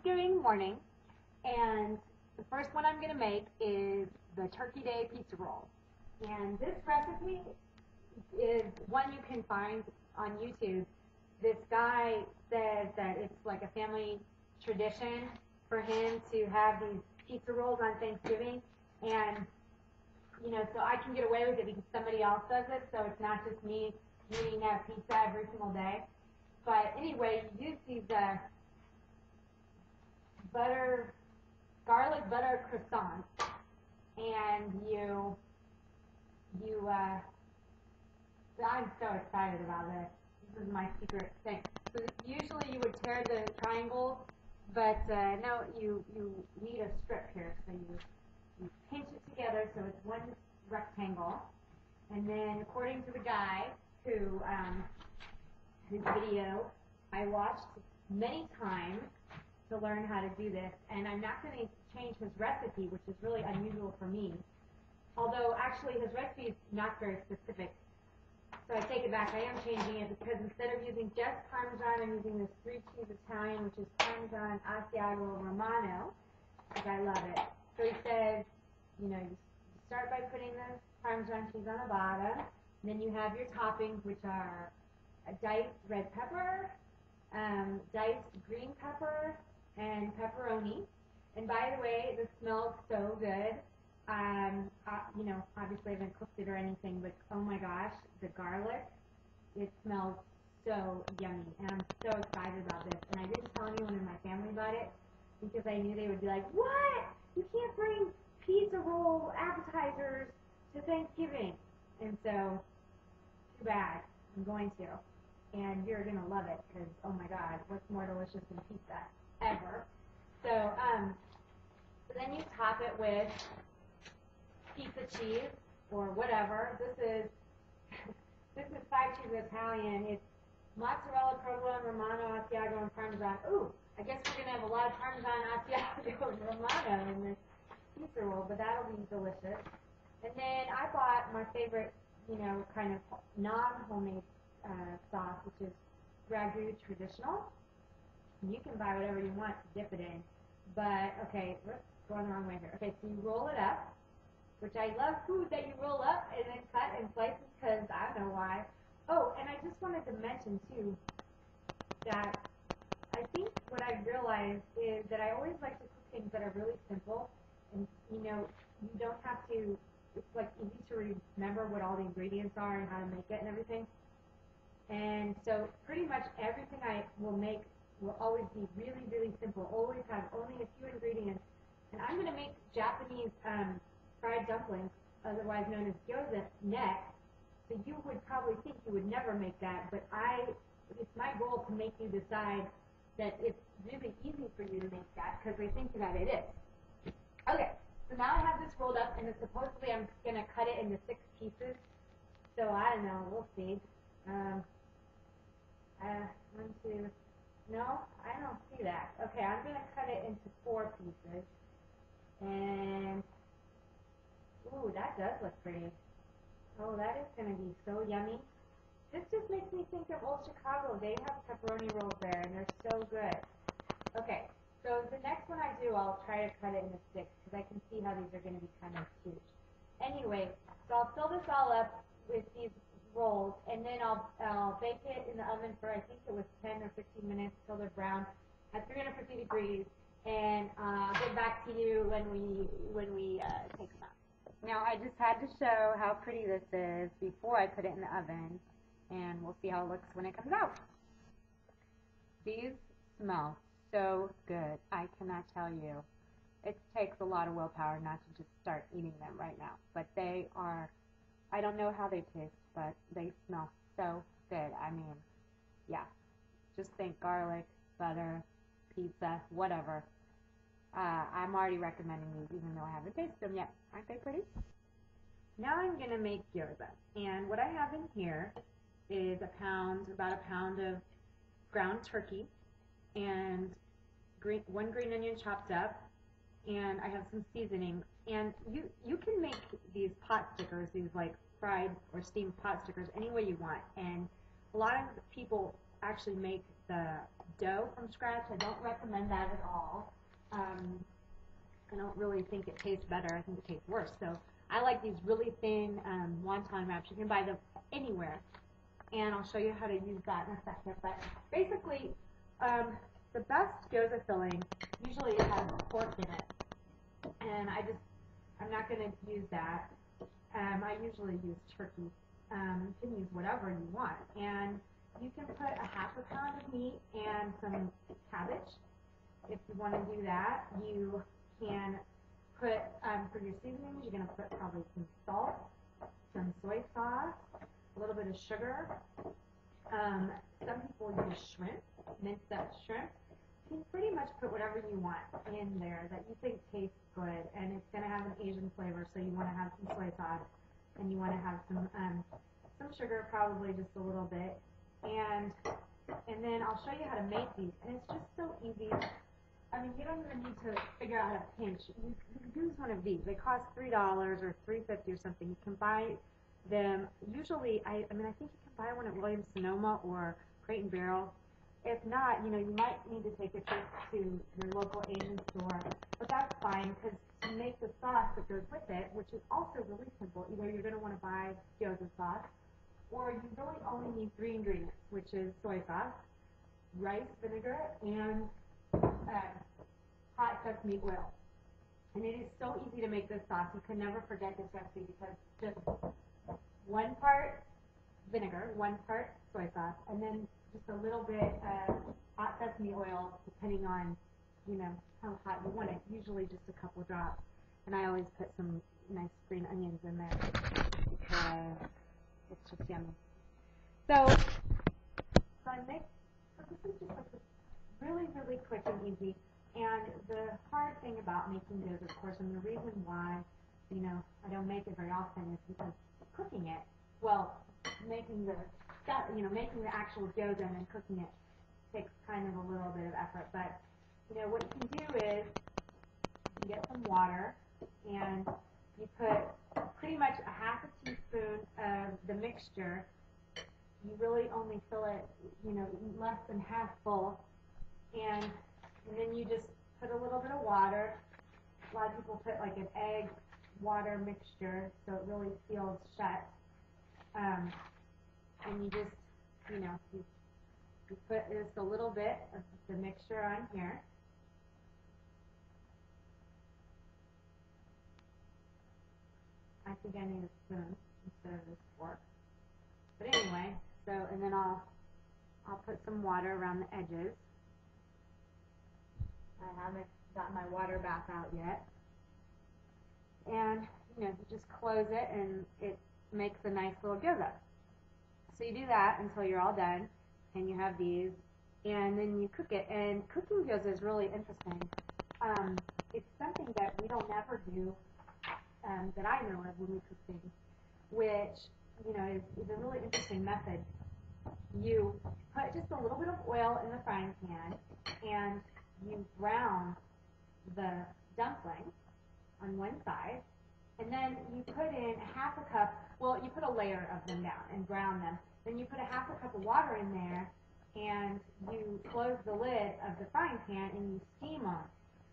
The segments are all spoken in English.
Thanksgiving morning, and the first one I'm going to make is the Turkey Day pizza roll. And this recipe is one you can find on YouTube. This guy says that it's like a family tradition for him to have these pizza rolls on Thanksgiving, and so I can get away with it because somebody else does it, so it's not just me eating pizza every single day. But anyway, you use these garlic butter croissants, and I'm so excited about this. This is my secret thing. So usually you would tear the triangles, but no, you need a strip here. So you pinch it together so it's one rectangle, and then according to the guy whose video I watched many times to learn how to do this, and I'm not going to change his recipe, which is really unusual for me, although actually his recipe is not very specific. So I take it back, I am changing it because instead of using just Parmesan, I'm using this 3-cheese Italian, which is Parmesan Asiago Romano, because I love it. So he says, you start by putting the Parmesan cheese on the bottom, and then you have your toppings, which are a diced red pepper, diced green pepper, and pepperoni. And by the way, this smells so good. Obviously I haven't cooked it or anything, but oh my gosh, the garlic, it smells so yummy, and I'm so excited about this. And I didn't tell anyone in my family about it because I knew they would be like, what? You can't bring pizza roll appetizers to Thanksgiving. And so, too bad. I'm going to. And you're going to love it because, oh my God, what's more delicious than pizza ever? So then you top it with pizza cheese or whatever. This is 5-cheese Italian. It's mozzarella, provolone, Romano, Asiago, and Parmesan. Ooh, I guess we're going to have a lot of Parmesan, Asiago, and Romano in this pizza roll, but that'll be delicious. And then I bought my favorite, kind of non-homemade sauce, which is Ragu Traditional. And you can buy whatever you want to dip it in. But, okay, whoops, going the wrong way here. Okay, so you roll it up, which I love food that you roll up and then cut in slices because I don't know why. Oh, and I just wanted to mention, too, that I think what I realized is that I always like to cook things that are really simple. And, you don't have to, it's like easy to remember what all the ingredients are and how to make it and everything. And so pretty much everything I will make will always be really, really simple, always have only a few ingredients. And I'm going to make Japanese fried dumplings, otherwise known as gyoza, next. So you would probably think you would never make that, but it's my goal to make you decide that it's really easy for you to make that, because I think that it is. Okay, so now I have this rolled up, and supposedly I'm going to cut it into 6 pieces. So I don't know, we'll see. 1, 2, no, I don't see that. Okay, I'm going to cut it into 4 pieces. And, ooh, that does look pretty. Oh, that is going to be so yummy. This just makes me think of Old Chicago. They have pepperoni rolls there, and they're so good. Okay, so the next one I do, I'll try to cut it into 6, because I can see how these are going to be kind of huge. Anyway, so I'll fill this all up with these rolls, and then I'll bake it in the oven for, I think it was 10 or 15 minutes till they're brown at 350 degrees, and I'll get back to you when we take them out. Now I just had to show how pretty this is before I put it in the oven, and we'll see how it looks when it comes out. These smell so good. I cannot tell you. It takes a lot of willpower not to just start eating them right now, but they are, I don't know how they taste, but they smell so good. I mean, yeah, just think garlic, butter, pizza, whatever. I'm already recommending these even though I haven't tasted them yet. Aren't they pretty? Now I'm going to make gyoza. And what I have in here is about a pound of ground turkey and 1 green onion chopped up. And I have some seasoning. And you can make these pot stickers, these like fried or steamed pot stickers any way you want. And a lot of people actually make the dough from scratch. I don't recommend that at all. I don't really think it tastes better. I think it tastes worse. So I like these really thin wonton wraps. You can buy them anywhere, and I'll show you how to use that in a second. But basically, the best gyoza filling usually has pork in it, and I'm not going to use that. I usually use turkey. You can use whatever you want, and you can put a half a pound of meat and some cabbage. If you want to do that, you can put, for your seasonings, you're going to put probably some salt, some soy sauce, a little bit of sugar. Some people use shrimp, minced up shrimp. You can pretty much put whatever you want in there that you think tastes good, and it's going to have an Asian flavor, so you want to have some soy sauce, and you want to have some sugar, probably just a little bit, and then I'll show you how to make these, and it's just so easy. I mean, you don't even need to figure out how to pinch. You can use one of these. They cost $3 or $3.50 or something. You can buy them. Usually, I think you can buy one at Williams-Sonoma or Crate and Barrel. If not, you might need to take a trip to your local Asian store, but that's fine because to make the sauce that goes with it, which is also really simple, either you're going to want to buy gyoza sauce, or you really only need 3 ingredients, which is soy sauce, rice vinegar, and hot sesame oil. And it is so easy to make this sauce. You can never forget this recipe because just 1 part vinegar, 1 part soy sauce, and then just a little bit of hot sesame oil, depending on how hot you want it. Usually just a couple drops, and I always put some nice green onions in there because it's just yummy. So this is just like really, really quick and easy. And the hard thing about making those, of course, and the reason why I don't make it very often is because cooking it, making the stuff, making the actual gyoza and then cooking it takes kind of a little bit of effort. But what you can do is you get some water and you put pretty much a half a teaspoon of the mixture. You really only fill it, less than half full, and then you just put a little bit of water. A lot of people put like an egg water mixture so it really seals shut. And you just, you put just a little bit of the mixture on here. I think I need a spoon instead of this fork. But anyway, and then I'll put some water around the edges. I haven't got my water bath out yet. And, you just close it and it makes a nice little gyoza. So you do that until you're all done, and you have these, and then you cook it. And cooking gyoza is really interesting. It's something that we don't ever do, that I know of when we cook things, which, is a really interesting method. You put just a little bit of oil in the frying pan, and you brown the dumpling on one side, and then you put in half a cup, you put a layer of them down and brown them. Then you put a half a cup of water in there, and you close the lid of the frying pan, and you steam them.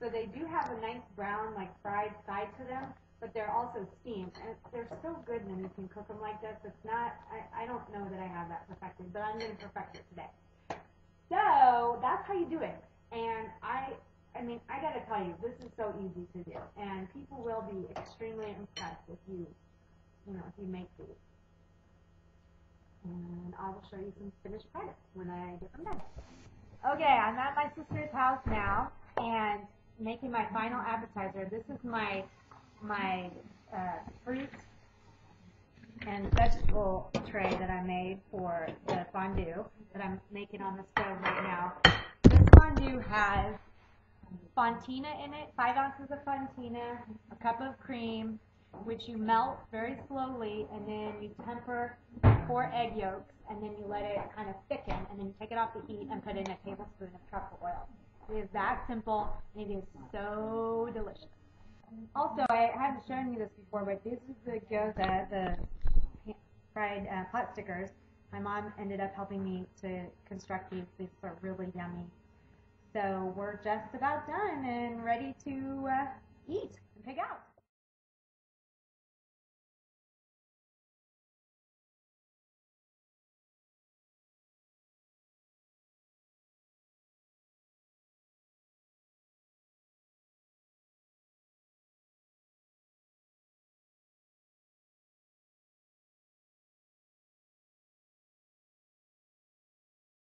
So they do have a nice brown, like fried side to them, but they're also steamed. And they're so good when you can cook them like this. It's not, I don't know that I have that perfected, but I'm going to perfect it today. So that's how you do it. And I got to tell you, this is so easy to do, and people will be extremely impressed if you make these. And I will show you some finished products when I get them done. Okay, I'm at my sister's house now, and making my final appetizer. This is my fruit and vegetable tray that I made for the fondue that I'm making on the stove right now. This fondue has fontina in it, 5 ounces of fontina, a cup of cream, which you melt very slowly, and then you temper 4 egg yolks, and then you let it kind of thicken, and then you take it off the heat and put in a tablespoon of truffle oil. It is that simple, and it is so delicious. Also, I haven't shown you this before, but this is the gyoza, the fried pot stickers My mom ended up helping me to construct these. These are really yummy. So we're just about done and ready to eat and pick out.